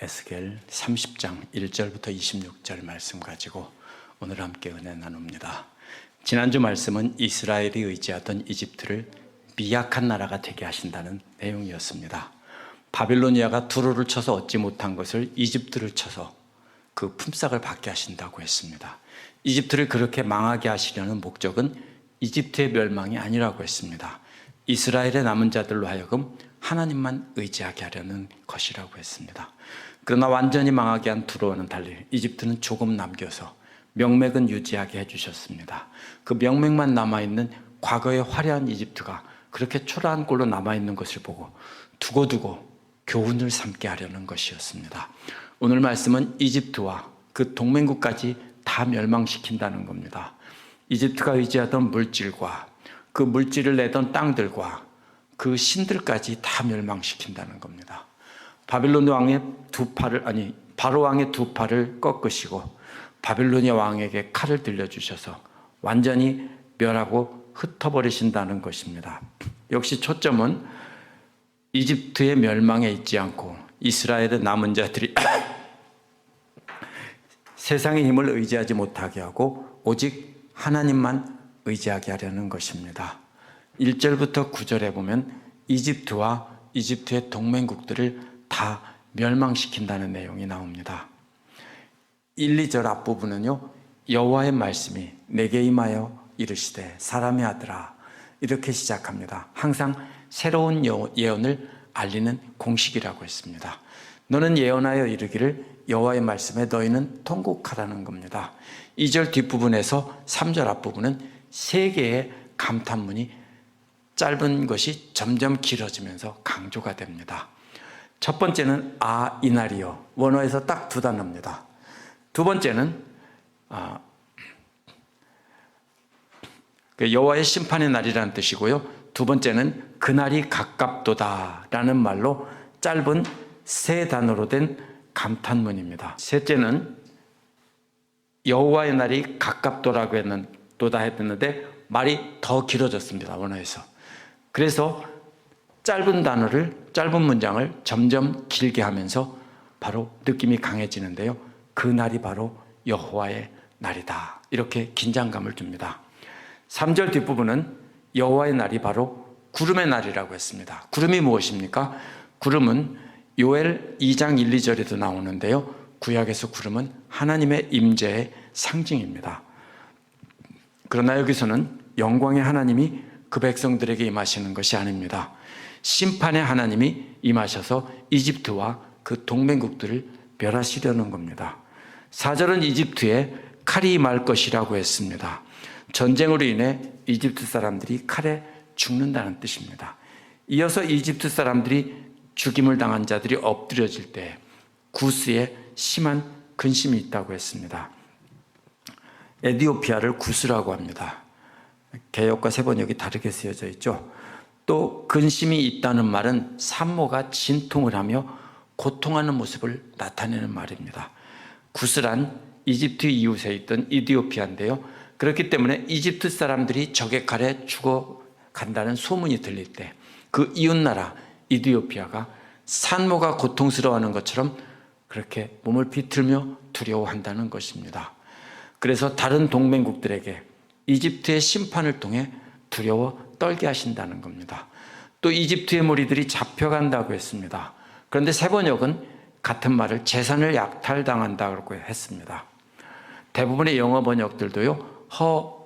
에스겔 30장 1절부터 26절 말씀 가지고 오늘 함께 은혜 나눕니다. 지난주 말씀은 이스라엘이 의지하던 이집트를 미약한 나라가 되게 하신다는 내용이었습니다. 바빌로니아가 두루를 쳐서 얻지 못한 것을 이집트를 쳐서 그 품삯을 받게 하신다고 했습니다. 이집트를 그렇게 망하게 하시려는 목적은 이집트의 멸망이 아니라고 했습니다. 이스라엘의 남은 자들로 하여금 하나님만 의지하게 하려는 것이라고 했습니다. 그러나 완전히 망하게 한 두로와는 달리 이집트는 조금 남겨서 명맥은 유지하게 해주셨습니다. 그 명맥만 남아있는 과거의 화려한 이집트가 그렇게 초라한 꼴로 남아있는 것을 보고 두고두고 교훈을 삼게 하려는 것이었습니다. 오늘 말씀은 이집트와 그 동맹국까지 다 멸망시킨다는 겁니다. 이집트가 의지하던 물질과 그 물질을 내던 땅들과 그 신들까지 다 멸망시킨다는 겁니다. 바빌론 왕의 바로 왕의 두 팔을 꺾으시고 바빌로니아 왕에게 칼을 들려주셔서 완전히 멸하고 흩어버리신다는 것입니다. 역시 초점은 이집트의 멸망에 있지 않고 이스라엘의 남은 자들이 세상의 힘을 의지하지 못하게 하고 오직 하나님만 의지하게 하려는 것입니다. 1절부터 9절에 보면 이집트와 이집트의 동맹국들을 다 멸망시킨다는 내용이 나옵니다. 1, 2절 앞부분은요, 여호와의 말씀이 내게 임하여 이르시되 사람의 아들아, 이렇게 시작합니다. 항상 새로운 예언을 알리는 공식이라고 했습니다. 너는 예언하여 이르기를 여호와의 말씀에 너희는 통곡하라는 겁니다. 2절 뒷부분에서 3절 앞부분은 세 개의 감탄문이 짧은 것이 점점 길어지면서 강조가 됩니다. 첫 번째는 이날이요. 원어에서 딱 두 단어입니다. 두 번째는 여호와의 심판의 날이라는 뜻이고요. 두 번째는 그날이 가깝도다라는 말로 짧은 세 단어로 된 감탄문입니다. 셋째는 여호와의 날이 가깝도라고 했는데 말이 더 길어졌습니다. 원어에서. 그래서 짧은 문장을 점점 길게 하면서 바로 느낌이 강해지는데요. 그 날이 바로 여호와의 날이다. 이렇게 긴장감을 줍니다. 3절 뒷부분은 여호와의 날이 바로 구름의 날이라고 했습니다. 구름이 무엇입니까? 구름은 요엘 2장 1, 2절에도 나오는데요. 구약에서 구름은 하나님의 임재의 상징입니다. 그러나 여기서는 영광의 하나님이 그 백성들에게 임하시는 것이 아닙니다. 심판의 하나님이 임하셔서 이집트와 그 동맹국들을 멸하시려는 겁니다. 4절은 이집트에 칼이 임할 것이라고 했습니다. 전쟁으로 인해 이집트 사람들이 칼에 죽는다는 뜻입니다. 이어서 이집트 사람들이 죽임을 당한 자들이 엎드려질 때 구스에 심한 근심이 있다고 했습니다. 에티오피아를 구스라고 합니다. 개역과 세번역이 다르게 쓰여져 있죠. 또 근심이 있다는 말은 산모가 진통을 하며 고통하는 모습을 나타내는 말입니다. 구스란 이집트 이웃에 있던 이디오피아인데요. 그렇기 때문에 이집트 사람들이 적의 칼에 죽어간다는 소문이 들릴 때 그 이웃나라 이디오피아가 산모가 고통스러워하는 것처럼 그렇게 몸을 비틀며 두려워한다는 것입니다. 그래서 다른 동맹국들에게 이집트의 심판을 통해 두려워 떨게 하신다는 겁니다. 또 이집트의 무리들이 잡혀간다고 했습니다. 그런데 세번역은 같은 말을 재산을 약탈당한다고 했습니다. 대부분의 영어 번역들도요,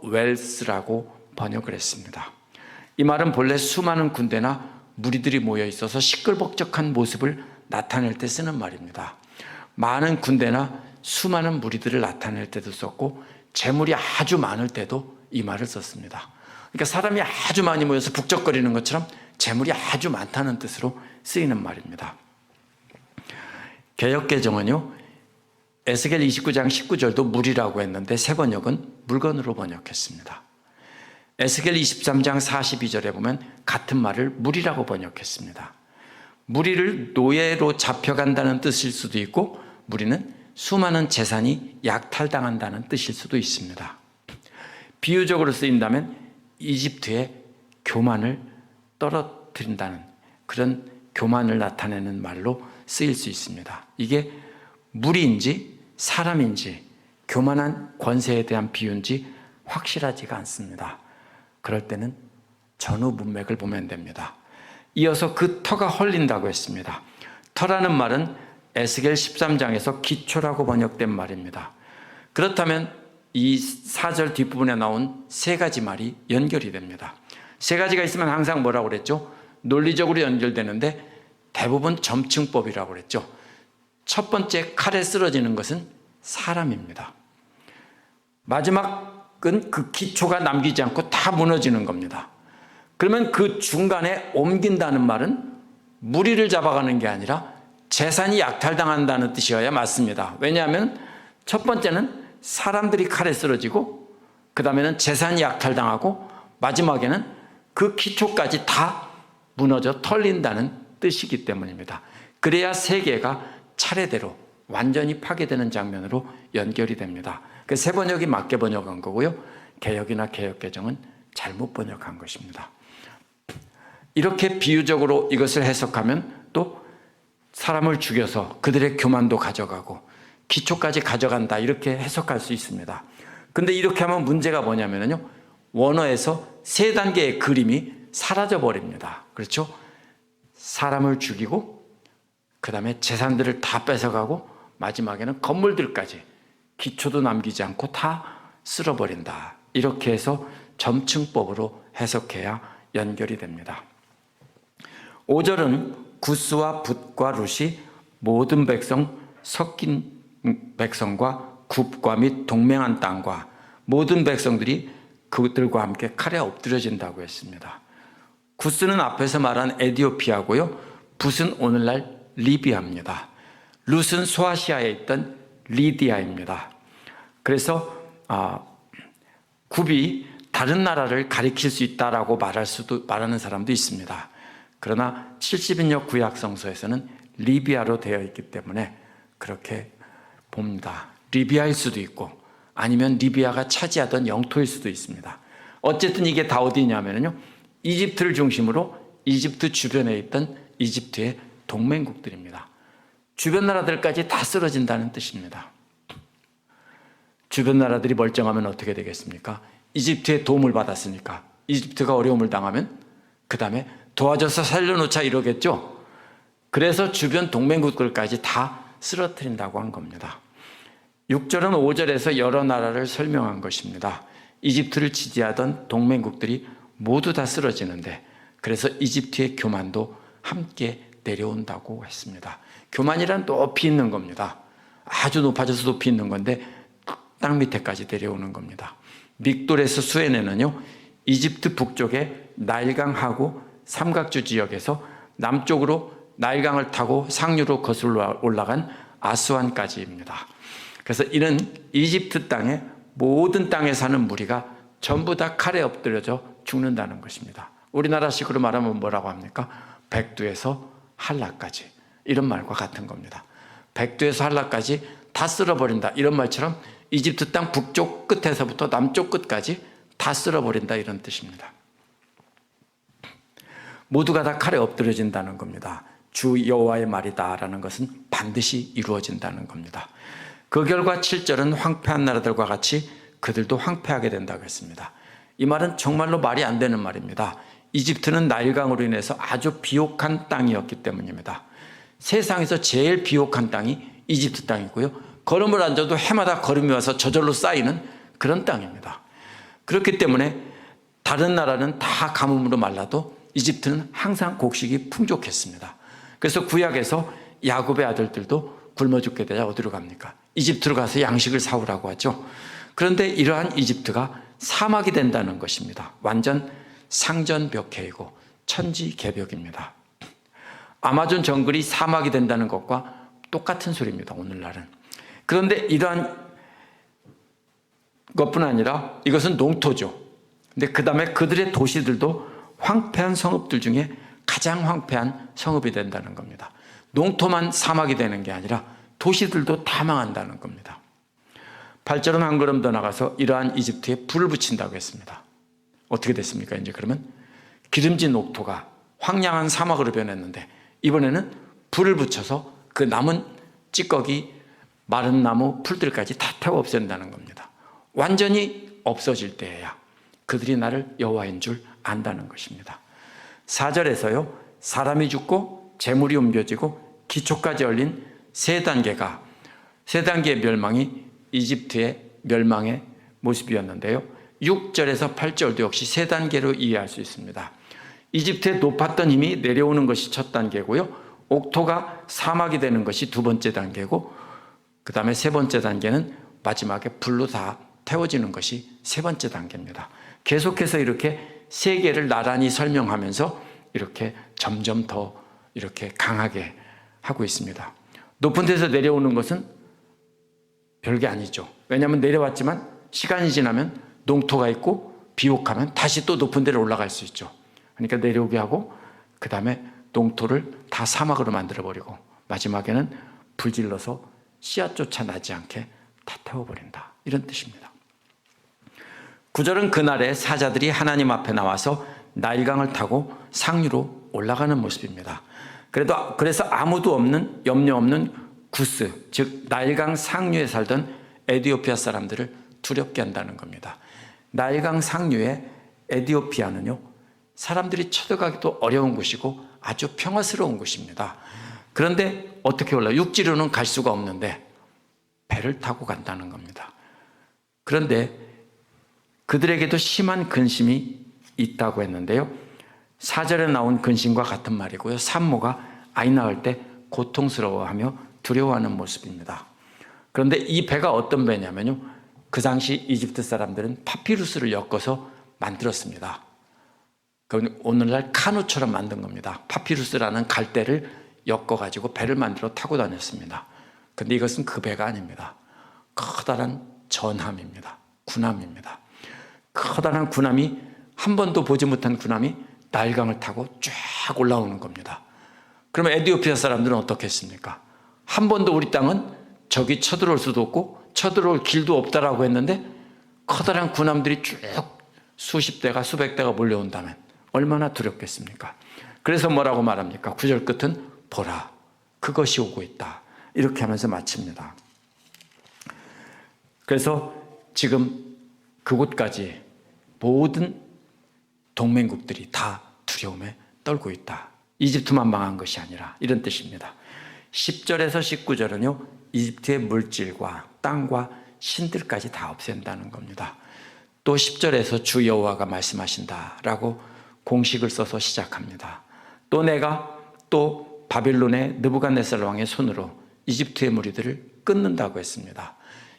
웰스라고 번역을 했습니다. 이 말은 본래 수많은 군대나 무리들이 모여 있어서 시끌벅적한 모습을 나타낼 때 쓰는 말입니다. 많은 군대나 수많은 무리들을 나타낼 때도 썼고 재물이 아주 많을 때도 이 말을 썼습니다. 그러니까 사람이 아주 많이 모여서 북적거리는 것처럼 재물이 아주 많다는 뜻으로 쓰이는 말입니다. 개역개정은요, 에스겔 29장 19절도 물이라고 했는데 세번역은 물건으로 번역했습니다. 에스겔 23장 42절에 보면 같은 말을 물이라고 번역했습니다. 무리를 노예로 잡혀간다는 뜻일 수도 있고 무리는 수많은 재산이 약탈당한다는 뜻일 수도 있습니다. 비유적으로 쓰인다면 이집트의 교만을 떨어뜨린다는 그런 교만을 나타내는 말로 쓰일 수 있습니다. 이게 물인지 사람인지 교만한 권세에 대한 비유인지 확실하지가 않습니다. 그럴 때는 전후 문맥을 보면 됩니다. 이어서 그 터가 헐린다고 했습니다. 터라는 말은 에스겔 13장에서 기초라고 번역된 말입니다. 그렇다면 이 4절 뒷부분에 나온 세 가지 말이 연결이 됩니다. 세 가지가 있으면 항상 뭐라고 그랬죠? 논리적으로 연결되는데 대부분 점층법이라고 그랬죠. 첫 번째, 칼에 쓰러지는 것은 사람입니다. 마지막은 그 기초가 남기지 않고 다 무너지는 겁니다. 그러면 그 중간에 옮긴다는 말은 무리를 잡아가는 게 아니라 재산이 약탈당한다는 뜻이어야 맞습니다. 왜냐하면 첫 번째는 사람들이 칼에 쓰러지고 그 다음에는 재산이 약탈당하고 마지막에는 그 기초까지 다 무너져 털린다는 뜻이기 때문입니다. 그래야 세계가 차례대로 완전히 파괴되는 장면으로 연결이 됩니다. 그 새 번역이 맞게 번역한 거고요. 개역이나 개역개정은 잘못 번역한 것입니다. 이렇게 비유적으로 이것을 해석하면 또 사람을 죽여서 그들의 교만도 가져가고 기초까지 가져간다 이렇게 해석할 수 있습니다. 근데 이렇게 하면 문제가 뭐냐면요, 원어에서 세 단계의 그림이 사라져 버립니다. 그렇죠? 사람을 죽이고 그 다음에 재산들을 다 뺏어가고 마지막에는 건물들까지 기초도 남기지 않고 다 쓸어버린다. 이렇게 해서 점층법으로 해석해야 연결이 됩니다. 5절은 구스와 붓과 룻이 모든 백성, 섞인 백성과 굽과 및 동맹한 땅과 모든 백성들이 그들과 함께 칼에 엎드려진다고 했습니다. 구스는 앞에서 말한 에디오피아고요. 붓은 오늘날 리비아입니다. 룻은 소아시아에 있던 리디아입니다. 그래서 굽이 다른 나라를 가리킬 수 있다라고 말하는 사람도 있습니다. 그러나 70인역 구약 성서에서는 리비아로 되어 있기 때문에 그렇게 봅니다. 리비아일 수도 있고 아니면 리비아가 차지하던 영토일 수도 있습니다. 어쨌든 이게 다 어디냐면요, 이집트를 중심으로 이집트 주변에 있던 이집트의 동맹국들입니다. 주변 나라들까지 다 쓰러진다는 뜻입니다. 주변 나라들이 멀쩡하면 어떻게 되겠습니까? 이집트의 도움을 받았으니까 이집트가 어려움을 당하면 그 다음에 도와줘서 살려놓자 이러겠죠. 그래서 주변 동맹국들까지 다 쓰러뜨린다고 한 겁니다. 6절은 5절에서 여러 나라를 설명한 것입니다. 이집트를 지지하던 동맹국들이 모두 다 쓰러지는데 그래서 이집트의 교만도 함께 내려온다고 했습니다. 교만이란 높이 있는 겁니다. 아주 높아져서 높이 있는 건데 땅 밑에까지 내려오는 겁니다. 믹돌에서 수에네는요, 이집트 북쪽에 나일강하고 삼각주 지역에서 남쪽으로 나일강을 타고 상류로 거슬러 올라간 아스완까지입니다. 그래서 이는 이집트 땅의 모든 땅에 사는 무리가 전부 다 칼에 엎드려져 죽는다는 것입니다. 우리나라식으로 말하면 뭐라고 합니까? 백두에서 한라까지, 이런 말과 같은 겁니다. 백두에서 한라까지 다 쓸어버린다, 이런 말처럼 이집트 땅 북쪽 끝에서부터 남쪽 끝까지 다 쓸어버린다, 이런 뜻입니다. 모두가 다 칼에 엎드려진다는 겁니다. 주 여호와의 말이다라는 것은 반드시 이루어진다는 겁니다. 그 결과 7절은 황폐한 나라들과 같이 그들도 황폐하게 된다고 했습니다. 이 말은 정말로 말이 안 되는 말입니다. 이집트는 나일강으로 인해서 아주 비옥한 땅이었기 때문입니다. 세상에서 제일 비옥한 땅이 이집트 땅이고요, 걸음을 앉아도 해마다 걸음이 와서 저절로 쌓이는 그런 땅입니다. 그렇기 때문에 다른 나라는 다 가뭄으로 말라도 이집트는 항상 곡식이 풍족했습니다. 그래서 구약에서 야곱의 아들들도 굶어 죽게 되자 어디로 갑니까? 이집트로 가서 양식을 사오라고 하죠. 그런데 이러한 이집트가 사막이 된다는 것입니다. 완전 상전벽해이고 천지개벽입니다. 아마존 정글이 사막이 된다는 것과 똑같은 소리입니다, 오늘날은. 그런데 이러한 것뿐 아니라 이것은 농토죠. 근데 그 다음에 그들의 도시들도 황폐한 성읍들 중에 가장 황폐한 성읍이 된다는 겁니다. 농토만 사막이 되는 게 아니라 도시들도 다 망한다는 겁니다. 8절은 한 걸음 더 나가서 이러한 이집트에 불을 붙인다고 했습니다. 어떻게 됐습니까? 이제 그러면 기름진 옥토가 황량한 사막으로 변했는데 이번에는 불을 붙여서 그 남은 찌꺼기, 마른 나무, 풀들까지 다 태워 없앤다는 겁니다. 완전히 없어질 때에야 그들이 나를 여호와인 줄 안다는 것입니다. 4절에서요, 사람이 죽고 재물이 옮겨지고 기초까지 얼린 세 단계의 멸망이 이집트의 멸망의 모습이었는데요. 6절에서 8절도 역시 세 단계로 이해할 수 있습니다. 이집트의 높았던 힘이 내려오는 것이 첫 단계고요. 옥토가 사막이 되는 것이 두 번째 단계고, 그 다음에 세 번째 단계는 마지막에 불로 다 태워지는 것이 세 번째 단계입니다. 계속해서 이렇게 세 개를 나란히 설명하면서 이렇게 점점 더 이렇게 강하게 하고 있습니다. 높은 데서 내려오는 것은 별게 아니죠. 왜냐하면 내려왔지만 시간이 지나면 농토가 있고 비옥하면 다시 또 높은 데로 올라갈 수 있죠. 그러니까 내려오게 하고 그 다음에 농토를 다 사막으로 만들어버리고 마지막에는 불질러서 씨앗조차 나지 않게 다 태워버린다, 이런 뜻입니다. 9절은 그날에 사자들이 하나님 앞에 나와서 나일강을 타고 상류로 올라가는 모습입니다. 그래서 아무도 없는, 염려 없는 구스, 즉 나일강 상류에 살던 에디오피아 사람들을 두렵게 한다는 겁니다. 나일강 상류의 에디오피아는요, 사람들이 쳐들어가기도 어려운 곳이고 아주 평화스러운 곳입니다. 그런데 어떻게 올라요? 육지로는 갈 수가 없는데 배를 타고 간다는 겁니다. 그런데 그들에게도 심한 근심이 있다고 했는데요, 4절에 나온 근심과 같은 말이고요, 산모가 아이 낳을 때 고통스러워하며 두려워하는 모습입니다. 그런데 이 배가 어떤 배냐면요, 그 당시 이집트 사람들은 파피루스를 엮어서 만들었습니다. 오늘날 카누처럼 만든 겁니다. 파피루스라는 갈대를 엮어가지고 배를 만들어 타고 다녔습니다. 그런데 이것은 그 배가 아닙니다. 커다란 전함입니다. 군함입니다. 커다란 군함이, 한 번도 보지 못한 군함이 나일강을 타고 쫙 올라오는 겁니다. 그러면 에티오피아 사람들은 어떻게 했습니까? 한 번도 우리 땅은 적이 쳐들어올 수도 없고 쳐들어올 길도 없다라고 했는데 커다란 군함들이 쭉 수십 대가 수백 대가 몰려온다면 얼마나 두렵겠습니까? 그래서 뭐라고 말합니까? 9절 끝은 보라, 그것이 오고 있다, 이렇게 하면서 마칩니다. 그래서 지금 그곳까지 모든 동맹국들이 다 두려움에 떨고 있다. 이집트만 망한 것이 아니라, 이런 뜻입니다. 10절에서 19절은요, 이집트의 물질과 땅과 신들까지 다 없앤다는 겁니다. 또 10절에서 주 여호와가 말씀하신다라고 공식을 써서 시작합니다. 또 내가 또 바빌론의 느부갓네살 왕의 손으로 이집트의 무리들을 끊는다고 했습니다.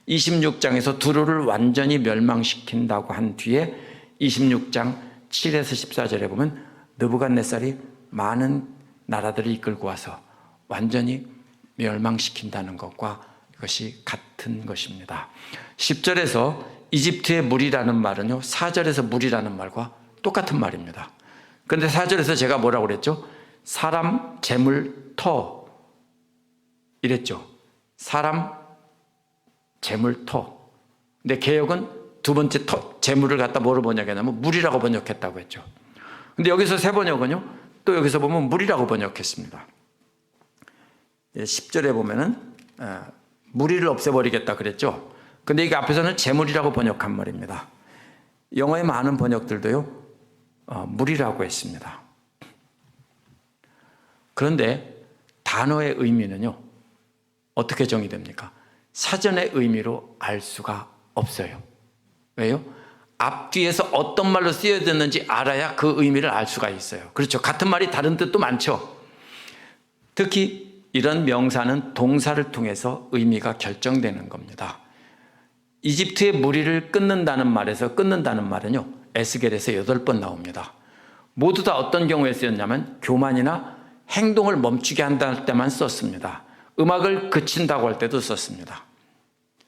26장에서 두로를 완전히 멸망시킨다고 한 뒤에 26장 7에서 14절에 보면 느부갓네살이 많은 나라들을 이끌고 와서 완전히 멸망시킨다는 것과 이것이 같은 것입니다. 10절에서 이집트의 물이라는 말은요, 4절에서 물이라는 말과 똑같은 말입니다. 그런데 4절에서 제가 뭐라고 그랬죠? 사람, 재물, 터 이랬죠. 사람, 재물, 터. 근데 개역은 두 번째 재물을 갖다 뭐로 번역했냐면 물이라고 번역했다고 했죠. 근데 여기서 새 번역은요, 또 여기서 보면 물이라고 번역했습니다. 10절에 보면은 무리를 없애버리겠다 그랬죠. 근데 이게 앞에서는 재물이라고 번역한 말입니다. 영어의 많은 번역들도요, 물이라고 했습니다. 그런데 단어의 의미는요, 어떻게 정의됩니까? 사전의 의미로 알 수가 없어요. 왜요? 앞뒤에서 어떤 말로 쓰여졌는지 알아야 그 의미를 알 수가 있어요. 그렇죠. 같은 말이 다른 뜻도 많죠. 특히 이런 명사는 동사를 통해서 의미가 결정되는 겁니다. 이집트의 무리를 끊는다는 말은요, 에스겔에서 8번 나옵니다. 모두 다 어떤 경우에 쓰였냐면 교만이나 행동을 멈추게 한다는 때만 썼습니다. 음악을 그친다고 할 때도 썼습니다.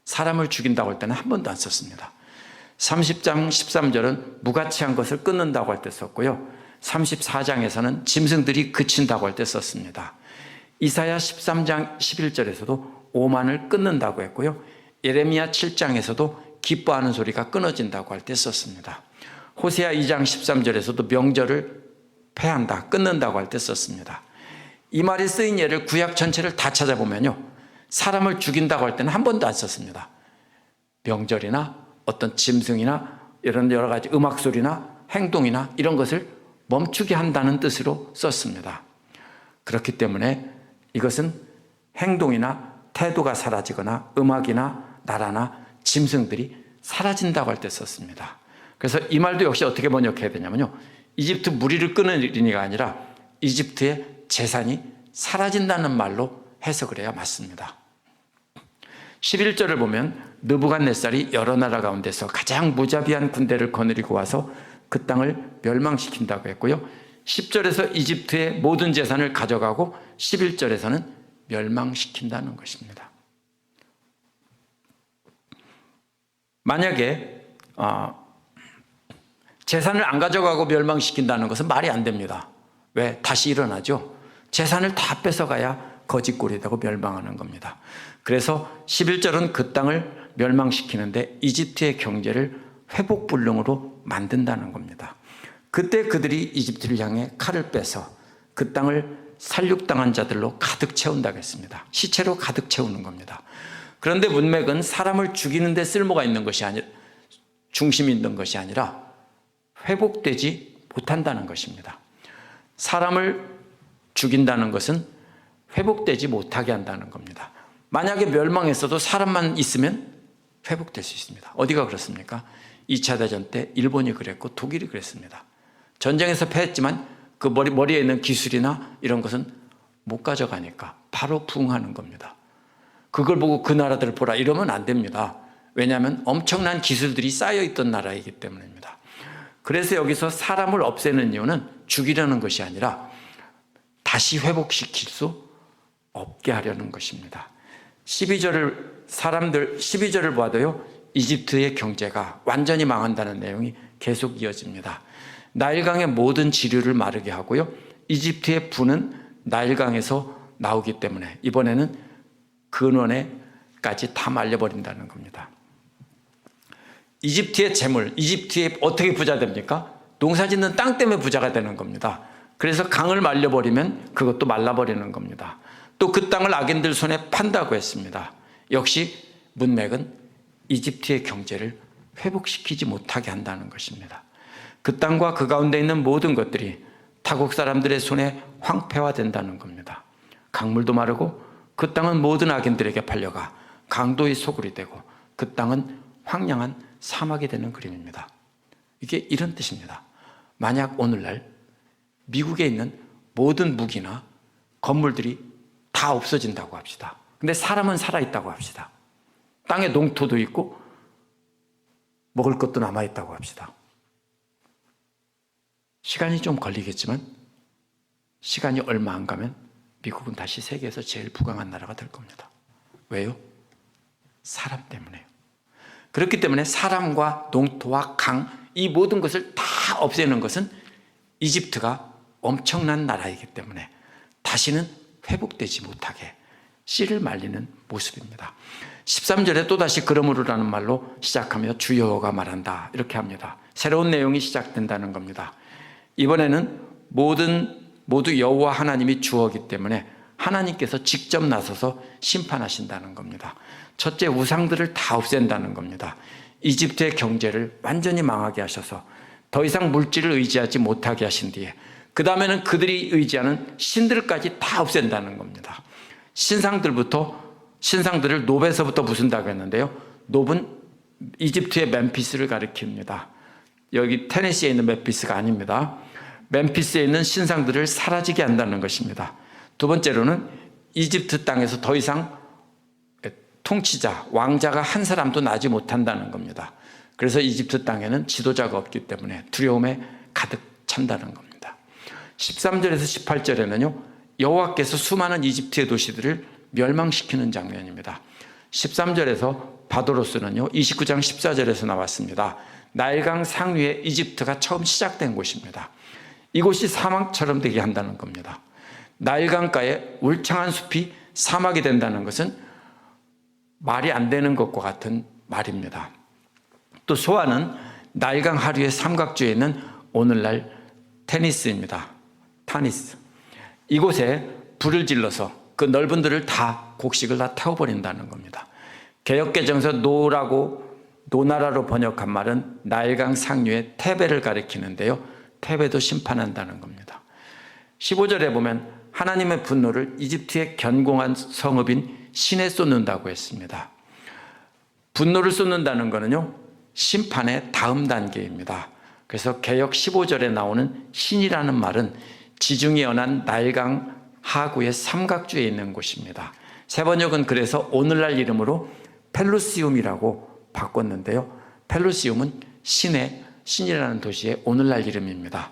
사람을 죽인다고 할 때는 한 번도 안 썼습니다. 30장 13절은 무가치한 것을 끊는다고 할 때 썼고요, 34장에서는 짐승들이 그친다고 할 때 썼습니다. 이사야 13장 11절에서도 오만을 끊는다고 했고요, 예레미야 7장에서도 기뻐하는 소리가 끊어진다고 할 때 썼습니다. 호세아 2장 13절에서도 명절을 폐한다, 끊는다고 할 때 썼습니다. 이 말이 쓰인 예를 구약 전체를 다 찾아보면요, 사람을 죽인다고 할 때는 한 번도 안 썼습니다. 명절이나 어떤 짐승이나 이런 여러 가지 음악 소리나 행동이나 이런 것을 멈추게 한다는 뜻으로 썼습니다. 그렇기 때문에 이것은 행동이나 태도가 사라지거나 음악이나 나라나 짐승들이 사라진다고 할 때 썼습니다. 그래서 이 말도 역시 어떻게 번역해야 되냐면요, 이집트 무리를 끊으리니가 아니라 이집트의 재산이 사라진다는 말로 해석을 해야 맞습니다. 11절을 보면 느부갓네살이 여러 나라 가운데서 가장 무자비한 군대를 거느리고 와서 그 땅을 멸망시킨다고 했고요, 10절에서 이집트의 모든 재산을 가져가고 11절에서는 멸망시킨다는 것입니다. 만약에 재산을 안 가져가고 멸망시킨다는 것은 말이 안 됩니다. 왜? 다시 일어나죠. 재산을 다 뺏어가야 거짓골이 되고 멸망하는 겁니다. 그래서 11절은 그 땅을 멸망시키는데 이집트의 경제를 회복불능으로 만든다는 겁니다. 그때 그들이 이집트를 향해 칼을 빼서 그 땅을 살육당한 자들로 가득 채운다고 했습니다. 시체로 가득 채우는 겁니다. 그런데 문맥은 사람을 죽이는 데 쓸모가 있는 것이 아니라, 중심이 있는 것이 아니라 회복되지 못한다는 것입니다. 사람을 죽인다는 것은 회복되지 못하게 한다는 겁니다. 만약에 멸망했어도 사람만 있으면 회복될 수 있습니다. 어디가 그렇습니까? 2차 대전 때 일본이 그랬고 독일이 그랬습니다. 전쟁에서 패했지만 그 머리에 있는 기술이나 이런 것은 못 가져가니까 바로 부흥하는 겁니다. 그걸 보고 그 나라들을 보라 이러면 안 됩니다. 왜냐하면 엄청난 기술들이 쌓여있던 나라이기 때문입니다. 그래서 여기서 사람을 없애는 이유는 죽이려는 것이 아니라 다시 회복시킬 수 없게 하려는 것입니다. 12절을 봐도요, 이집트의 경제가 완전히 망한다는 내용이 계속 이어집니다. 나일강의 모든 지류를 마르게 하고요, 이집트의 분은 나일강에서 나오기 때문에 이번에는 근원에까지 다 말려버린다는 겁니다. 이집트의 재물, 이집트에 어떻게 부자 됩니까? 농사 짓는 땅 때문에 부자가 되는 겁니다. 그래서 강을 말려버리면 그것도 말라버리는 겁니다. 또 그 땅을 악인들 손에 판다고 했습니다. 역시 문맥은 이집트의 경제를 회복시키지 못하게 한다는 것입니다. 그 땅과 그 가운데 있는 모든 것들이 타국 사람들의 손에 황폐화된다는 겁니다. 강물도 마르고 그 땅은 모든 악인들에게 팔려가 강도의 소굴이 되고 그 땅은 황량한 사막이 되는 그림입니다. 이게 이런 뜻입니다. 만약 오늘날 미국에 있는 모든 무기나 건물들이 다 없어진다고 합시다. 근데 사람은 살아있다고 합시다. 땅에 농토도 있고 먹을 것도 남아있다고 합시다. 시간이 좀 걸리겠지만 시간이 얼마 안 가면 미국은 다시 세계에서 제일 부강한 나라가 될 겁니다. 왜요? 사람 때문에요. 그렇기 때문에 사람과 농토와 강, 이 모든 것을 다 없애는 것은 이집트가 엄청난 나라이기 때문에 다시는 회복되지 못하게 씨를 말리는 모습입니다. 13절에 또다시 그러므로라는 말로 시작하며 주 여호와가 말한다 이렇게 합니다. 새로운 내용이 시작된다는 겁니다. 이번에는 모두 여호와 하나님이 주어기 때문에 하나님께서 직접 나서서 심판하신다는 겁니다. 첫째, 우상들을 다 없앤다는 겁니다. 이집트의 경제를 완전히 망하게 하셔서 더 이상 물질을 의지하지 못하게 하신 뒤에 그 다음에는 그들이 의지하는 신들까지 다 없앤다는 겁니다. 신상들을 노베서부터 부순다고 했는데요, 노브는 이집트의 멤피스를 가리킵니다. 여기 테네시에 있는 멤피스가 아닙니다. 멤피스에 있는 신상들을 사라지게 한다는 것입니다. 두 번째로는 이집트 땅에서 더 이상 통치자, 왕자가 한 사람도 나지 못한다는 겁니다. 그래서 이집트 땅에는 지도자가 없기 때문에 두려움에 가득 찬다는 겁니다. 13절에서 18절에는요, 여호와께서 수많은 이집트의 도시들을 멸망시키는 장면입니다. 13절에서 바도로스는요, 29장 14절에서 나왔습니다. 나일강 상류에 이집트가 처음 시작된 곳입니다. 이곳이 사막처럼 되게 한다는 겁니다. 나일강가에 울창한 숲이 사막이 된다는 것은 말이 안 되는 것과 같은 말입니다. 또 소아는 나일강 하류의 삼각주에 있는 오늘날 타니스. 이곳에 불을 질러서 그 넓은 들을 다 곡식을 다 태워버린다는 겁니다. 개역개정에서 노나라로 번역한 말은 나일강 상류의 테베를 가리키는데요, 테베도 심판한다는 겁니다. 15절에 보면 하나님의 분노를 이집트의 견고한 성읍인 신에 쏟는다고 했습니다. 분노를 쏟는다는 것은요, 심판의 다음 단계입니다. 그래서 개역 15절에 나오는 신이라는 말은 지중해 연안 나일강 하구의 삼각주에 있는 곳입니다. 세번역은 그래서 오늘날 이름으로 펠루시움이라고 바꿨는데요, 펠루시움은 신이라는 도시의 오늘날 이름입니다.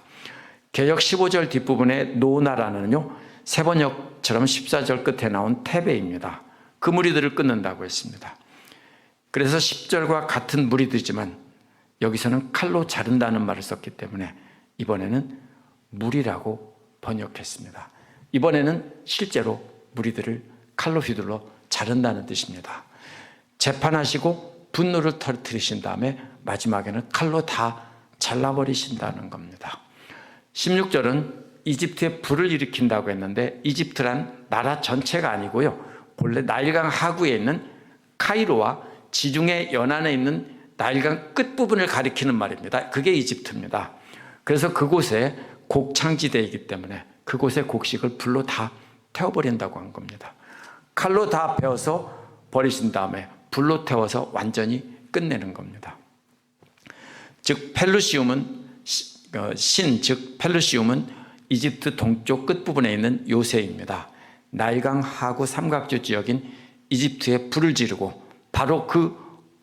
개역 15절 뒷부분에 노나라는요, 세번역처럼 14절 끝에 나온 테베입니다. 그 무리들을 끊는다고 했습니다. 그래서 10절과 같은 무리들이지만 여기서는 칼로 자른다는 말을 썼기 때문에 이번에는 무리라고 번역했습니다. 이번에는 실제로 무리들을 칼로 휘둘러 자른다는 뜻입니다. 재판하시고 분노를 터뜨리신 다음에 마지막에는 칼로 다 잘라버리신다는 겁니다. 16절은 이집트에 불을 일으킨다고 했는데 이집트란 나라 전체가 아니고요, 본래 나일강 하구에 있는 카이로와 지중해 연안에 있는 나일강 끝부분을 가리키는 말입니다. 그게 이집트입니다. 그래서 그곳에 곡창지대이기 때문에 그곳의 곡식을 불로 다 태워버린다고 한 겁니다. 칼로 다 베어서 버리신 다음에 불로 태워서 완전히 끝내는 겁니다. 즉 펠루시움은 즉 펠루시움은 이집트 동쪽 끝부분에 있는 요새입니다. 나일강 하구 삼각주 지역인 이집트에 불을 지르고 바로 그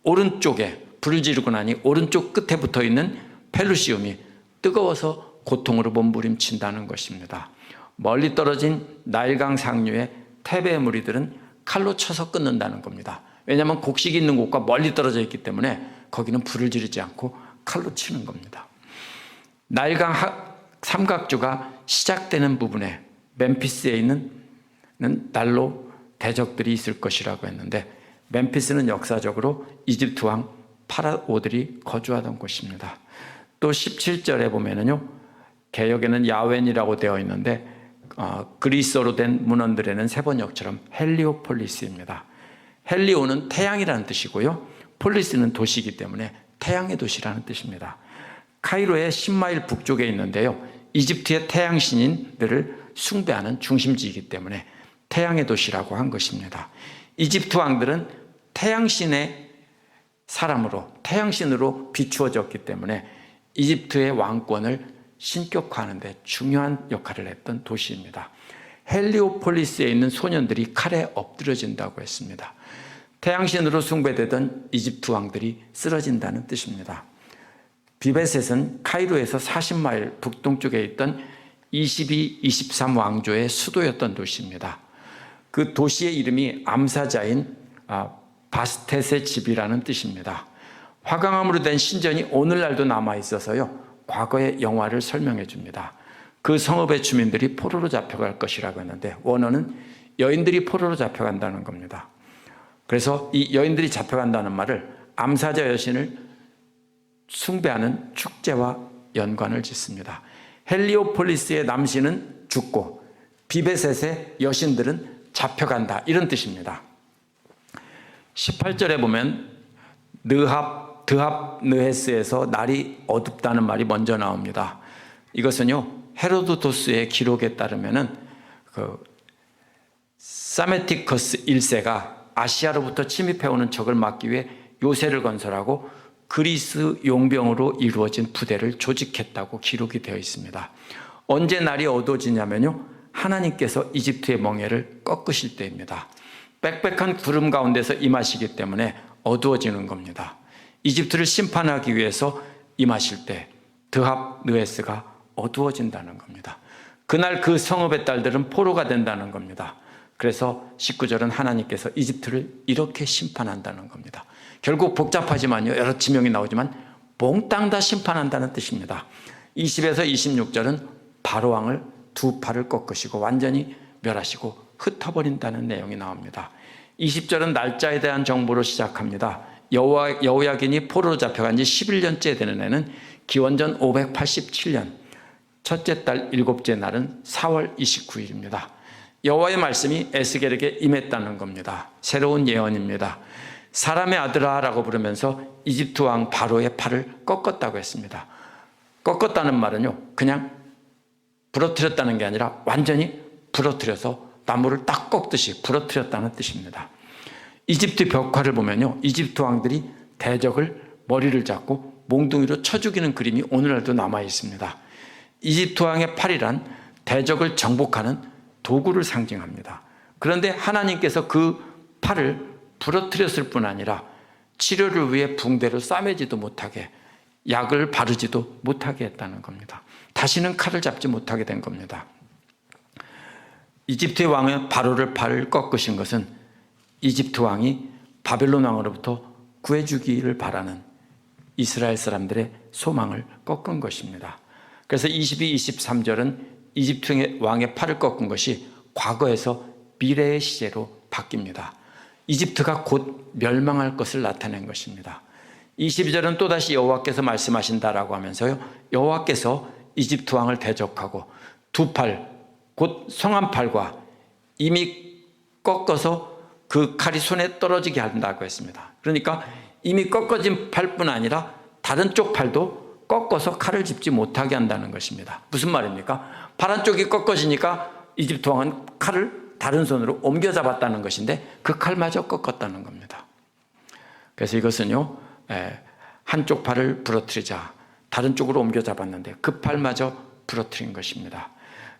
오른쪽에 불을 지르고 나니 오른쪽 끝에 붙어 있는 펠루시움이 뜨거워서 고통으로 몸부림친다는 것입니다. 멀리 떨어진 나일강 상류의 테베의 무리들은 칼로 쳐서 끊는다는 겁니다. 왜냐하면 곡식이 있는 곳과 멀리 떨어져 있기 때문에 거기는 불을 지르지 않고 칼로 치는 겁니다. 나일강 삼각주가 시작되는 부분에 멤피스에 있는 난로 대적들이 있을 것이라고 했는데, 멤피스는 역사적으로 이집트 왕 파라오들이 거주하던 곳입니다. 또 17절에 보면은요, 개역에는 야웬이라고 되어 있는데 그리스어로 된 문헌들에는 세번역처럼 헬리오폴리스입니다. 헬리오는 태양이라는 뜻이고요, 폴리스는 도시이기 때문에 태양의 도시라는 뜻입니다. 카이로의 10마일 북쪽에 있는데요, 이집트의 태양신인들을 숭배하는 중심지이기 때문에 태양의 도시라고 한 것입니다. 이집트 왕들은 태양신의 사람으로, 태양신으로 비추어졌기 때문에 이집트의 왕권을 신격화하는 데 중요한 역할을 했던 도시입니다. 헬리오폴리스에 있는 소년들이 칼에 엎드려진다고 했습니다. 태양신으로 숭배되던 이집트 왕들이 쓰러진다는 뜻입니다. 비베셋은 카이로에서 40마일 북동쪽에 있던 22, 23 왕조의 수도였던 도시입니다. 그 도시의 이름이 암사자인 바스텟의 집이라는 뜻입니다. 화강암으로 된 신전이 오늘날도 남아있어서요, 과거의 영화를 설명해 줍니다. 그 성읍의 주민들이 포로로 잡혀갈 것이라고 했는데 원어는 여인들이 포로로 잡혀간다는 겁니다. 그래서 이 여인들이 잡혀간다는 말을 암사자 여신을 숭배하는 축제와 연관을 짓습니다. 헬리오폴리스의 남신은 죽고 비베셋의 여신들은 잡혀간다, 이런 뜻입니다. 18절에 보면 드합 느헤스에서 날이 어둡다는 말이 먼저 나옵니다. 이것은요, 헤로도토스의 기록에 따르면은 사메티커스 1세가 아시아로부터 침입해오는 적을 막기 위해 요새를 건설하고 그리스 용병으로 이루어진 부대를 조직했다고 기록이 되어 있습니다. 언제 날이 어두워지냐면요, 하나님께서 이집트의 멍에를 꺾으실 때입니다. 빽빽한 구름 가운데서 임하시기 때문에 어두워지는 겁니다. 이집트를 심판하기 위해서 임하실 때 드합 느헤스가 어두워진다는 겁니다. 그날 그 성읍의 딸들은 포로가 된다는 겁니다. 그래서 19절은 하나님께서 이집트를 이렇게 심판한다는 겁니다. 결국 복잡하지만요, 여러 지명이 나오지만 몽땅 다 심판한다는 뜻입니다. 20에서 26절은 바로왕을 두 팔을 꺾으시고 완전히 멸하시고 흩어버린다는 내용이 나옵니다. 20절은 날짜에 대한 정보로 시작합니다. 여호야긴이 포로로 잡혀간 지 11년째 되는 해는 기원전 587년 첫째 달 일곱째 날은 4월 29일입니다. 여호와의 말씀이 에스겔에게 임했다는 겁니다. 새로운 예언입니다. 사람의 아들아 라고 부르면서 이집트 왕 바로의 팔을 꺾었다고 했습니다. 꺾었다는 말은요, 그냥 부러뜨렸다는 게 아니라 완전히 부러뜨려서 나무를 딱 꺾듯이 부러뜨렸다는 뜻입니다. 이집트 벽화를 보면요, 이집트 왕들이 대적을 머리를 잡고 몽둥이로 쳐 죽이는 그림이 오늘날도 남아 있습니다. 이집트 왕의 팔이란 대적을 정복하는 도구를 상징합니다. 그런데 하나님께서 그 팔을 부러뜨렸을 뿐 아니라 치료를 위해 붕대를 싸매지도 못하게, 약을 바르지도 못하게 했다는 겁니다. 다시는 칼을 잡지 못하게 된 겁니다. 이집트의 왕의 바로를 팔을 꺾으신 것은 이집트 왕이 바벨론 왕으로부터 구해주기를 바라는 이스라엘 사람들의 소망을 꺾은 것입니다. 그래서 22, 23절은 이집트 왕의 팔을 꺾은 것이 과거에서 미래의 시제로 바뀝니다. 이집트가 곧 멸망할 것을 나타낸 것입니다. 22절은 또다시 여호와께서 말씀하신다라고 하면서요, 여호와께서 이집트 왕을 대적하고 두 팔, 곧 성한 팔과 이미 꺾어서 그 칼이 손에 떨어지게 한다고 했습니다. 그러니까 이미 꺾어진 팔뿐 아니라 다른 쪽 팔도 꺾어서 칼을 짚지 못하게 한다는 것입니다. 무슨 말입니까? 팔 한쪽이 꺾어지니까 이집트 왕은 칼을 다른 손으로 옮겨 잡았다는 것인데 그 칼마저 꺾었다는 겁니다. 그래서 이것은요, 한쪽 팔을 부러뜨리자 다른 쪽으로 옮겨 잡았는데 그 팔마저 부러뜨린 것입니다.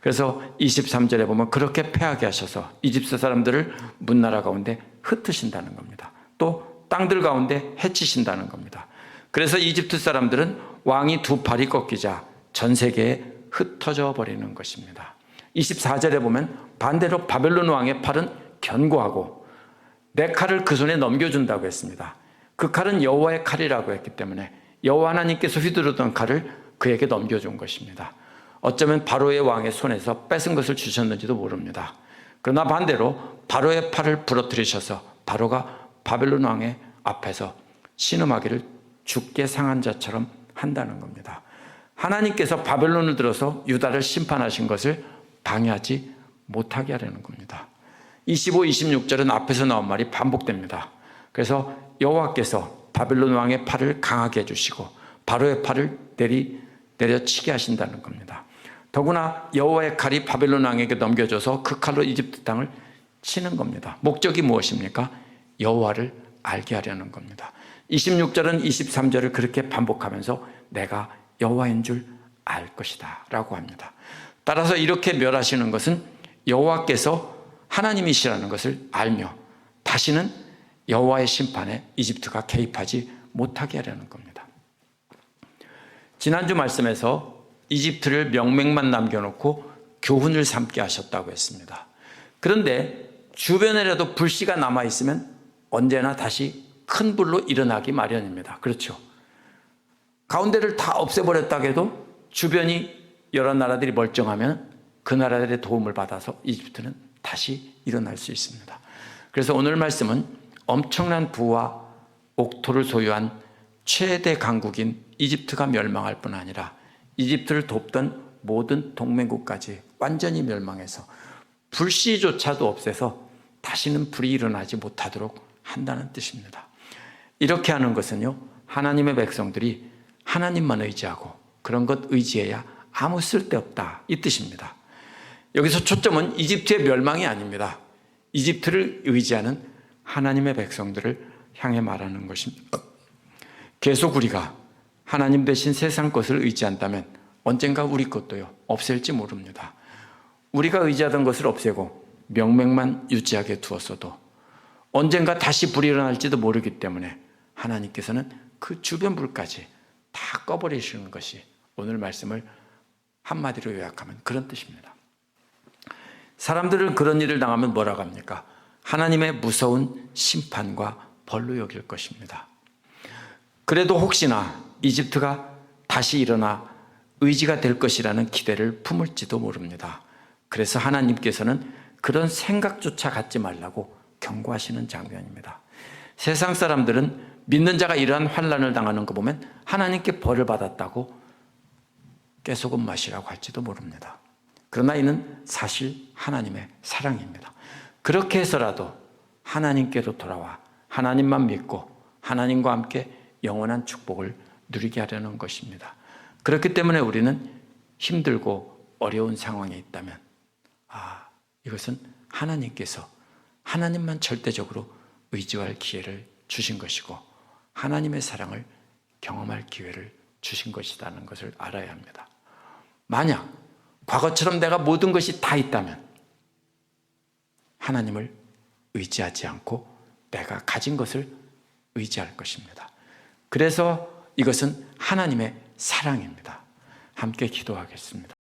그래서 23절에 보면 그렇게 패하게 하셔서 이집트 사람들을 문나라 가운데 흩으신다는 겁니다. 또 땅들 가운데 해치신다는 겁니다. 그래서 이집트 사람들은 왕이 두 팔이 꺾이자 전 세계에 흩어져 버리는 것입니다. 24절에 보면 반대로 바벨론 왕의 팔은 견고하고 내 칼을 그 손에 넘겨준다고 했습니다. 그 칼은 여호와의 칼이라고 했기 때문에 여호와 하나님께서 휘두르던 칼을 그에게 넘겨준 것입니다. 어쩌면 바로의 왕의 손에서 뺏은 것을 주셨는지도 모릅니다. 그러나 반대로 바로의 팔을 부러뜨리셔서 바로가 바벨론 왕의 앞에서 신음하기를 죽게 상한 자처럼 한다는 겁니다. 하나님께서 바벨론을 들어서 유다를 심판하신 것을 방해하지 못하게 하려는 겁니다. 25, 26절은 앞에서 나온 말이 반복됩니다. 그래서 여호와께서 바벨론 왕의 팔을 강하게 해주시고 바로의 팔을 내려치게 하신다는 겁니다. 더구나 여호와의 칼이 바벨론 왕에게 넘겨져서 그 칼로 이집트 땅을 치는 겁니다. 목적이 무엇입니까? 여호와를 알게 하려는 겁니다. 26절은 23절을 그렇게 반복하면서 내가 여호와인 줄 알 것이다 라고 합니다. 따라서 이렇게 멸하시는 것은 여호와께서 하나님이시라는 것을 알며 다시는 여호와의 심판에 이집트가 개입하지 못하게 하려는 겁니다. 지난주 말씀에서 이집트를 명맥만 남겨놓고 교훈을 삼게 하셨다고 했습니다. 그런데 주변에라도 불씨가 남아있으면 언제나 다시 큰 불로 일어나기 마련입니다. 그렇죠? 가운데를 다 없애버렸다고 해도 주변이 여러 나라들이 멀쩡하면 그 나라들의 도움을 받아서 이집트는 다시 일어날 수 있습니다. 그래서 오늘 말씀은 엄청난 부와 옥토를 소유한 최대 강국인 이집트가 멸망할 뿐 아니라 이집트를 돕던 모든 동맹국까지 완전히 멸망해서 불씨조차도 없애서 다시는 불이 일어나지 못하도록 한다는 뜻입니다. 이렇게 하는 것은요, 하나님의 백성들이 하나님만 의지하고 그런 것 의지해야 아무 쓸데없다 이 뜻입니다. 여기서 초점은 이집트의 멸망이 아닙니다. 이집트를 의지하는 하나님의 백성들을 향해 말하는 것입니다. 계속 우리가 하나님 대신 세상 것을 의지한다면 언젠가 우리 것도요 없앨지 모릅니다. 우리가 의지하던 것을 없애고 명맥만 유지하게 두었어도 언젠가 다시 불이 일어날지도 모르기 때문에 하나님께서는 그 주변 불까지 다 꺼버리시는 것이 오늘 말씀을 한마디로 요약하면 그런 뜻입니다. 사람들은 그런 일을 당하면 뭐라고 합니까? 하나님의 무서운 심판과 벌로 여길 것입니다. 그래도 혹시나 이집트가 다시 일어나 의지가 될 것이라는 기대를 품을지도 모릅니다. 그래서 하나님께서는 그런 생각조차 갖지 말라고 경고하시는 장면입니다. 세상 사람들은 믿는 자가 이러한 환난을 당하는 거 보면 하나님께 벌을 받았다고 깨소금 마시라고 할지도 모릅니다. 그러나 이는 사실 하나님의 사랑입니다. 그렇게 해서라도 하나님께로 돌아와 하나님만 믿고 하나님과 함께 영원한 축복을 누리게 하려는 것입니다. 그렇기 때문에 우리는 힘들고 어려운 상황에 있다면 이것은 하나님께서 하나님만 절대적으로 의지할 기회를 주신 것이고 하나님의 사랑을 경험할 기회를 주신 것이라는 것을 알아야 합니다. 만약 과거처럼 내가 모든 것이 다 있다면 하나님을 의지하지 않고 내가 가진 것을 의지할 것입니다. 그래서 이것은 하나님의 사랑입니다. 함께 기도하겠습니다.